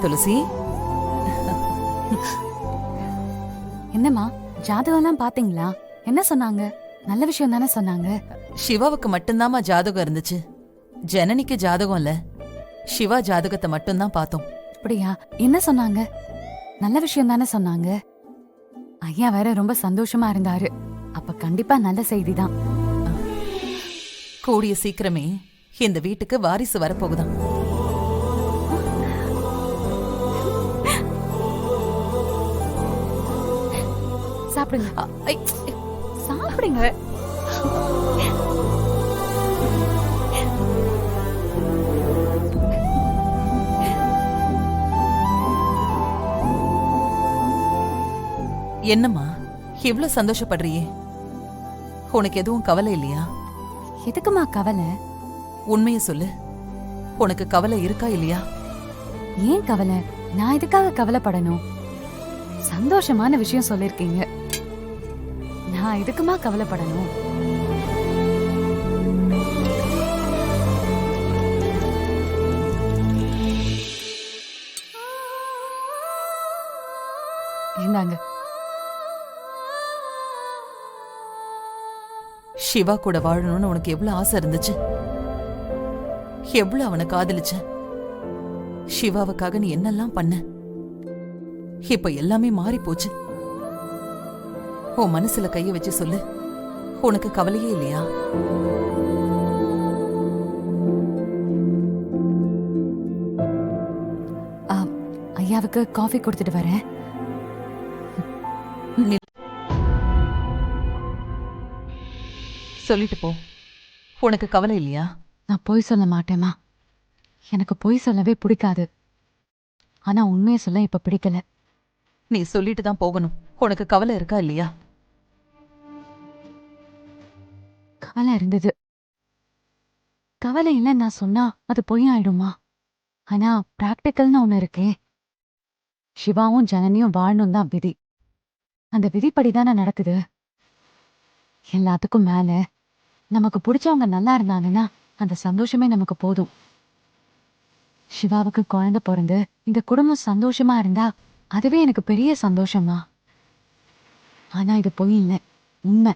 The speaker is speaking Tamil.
துளசி, என்னம்மா, ஜாதகம்லாம் பாத்தீங்களா? என்ன சொன்னாங்க? நல்ல விஷயம் தானே சொன்னாங்க. சிவாவுக்கு மட்டும்தாம்மா ஜாதகம் இருந்துச்சு. ஜனனிக்கு ஜாதகம் இல்ல. சிவா ஜாதகத்தை மட்டும்தான் பார்த்தோம். அப்படியா? என்ன சொன்னாங்க? நல்ல விஷயம் தானே சொன்னாங்க. ஐயா வேற ரொம்ப சந்தோஷமா இருந்தாரு. அப்ப கண்டிப்பா நல்ல செய்திதான். கூடிய சீக்கிரமே இந்த வீட்டுக்கு வாரிசு வரப்போகுதாம். சாப்பிடுங்க. ஐ, சாப்பிடுங்க. என்னம்மா இவ்ளோ சந்தோஷப்படுறியே? உனக்கு எதுவும் கவலை இல்லையா? எதுக்குமா கவலை? உண்மையை சொல்லு. உனக்கு கவலை இருக்கா இல்லையா? ஏன் கவலை? நான் எதுக்காக கவலைப்படணும்? சந்தோஷமான விஷயம் சொல்லிருக்கீங்க. நான் எதுக்குமா கவலைப்படணும்? இந்தாங்க. சிவா கூட வாழணும்னு உனக்கு எவ்வளவு ஆசை இருந்துச்சு. எவ்வளவு அவனை காதலிச்ச. சிவாவுக்காக நீ என்னெல்லாம் பண்ண. இப்ப எல்லாமே மாறி போச்சு. உன் மனசுல கைய வச்சு சொல்லு. உனக்கு கவலையே இல்லையா? ஐயாவுக்கு காஃபி கொடுத்துட்டு வரேன். சொல்லிட்டு போ. உனக்கு கவலை இல்லையா? நான் பொய் சொல்ல மாட்டேமா. எனக்கு பொய் சொல்லவே பிடிக்காது. ஆனா உண்மையை சொல்ல இப்ப பிடிக்கல. நீ சொல்லிட்டு தான் போகணும். உனக்கு கவலை இருக்கா இல்லையா? கவலை இருந்தது. கவலை இல்லைன்னு நான் சொன்னா அது பொய் ஆயிடுமா? ஆனா பிராக்டிக்கல்னு ஒண்ணு இருக்கே. சிவாவும் ஜனனியும் வாழணும் தான் விதி. அந்த விதிப்படிதானே நடக்குது. எல்லாத்துக்கும் மேல நமக்கு பிடிச்சவங்க நல்லா இருந்தாங்கன்னா அந்த சந்தோஷமே நமக்கு போதும். சிவாவுக்கு குழந்தை பிறந்து இந்த குடும்பம் சந்தோஷமா இருந்தா அதுவே எனக்கு பெரிய சந்தோஷமா. ஆனா இது பொய் இல்லை, உண்மை.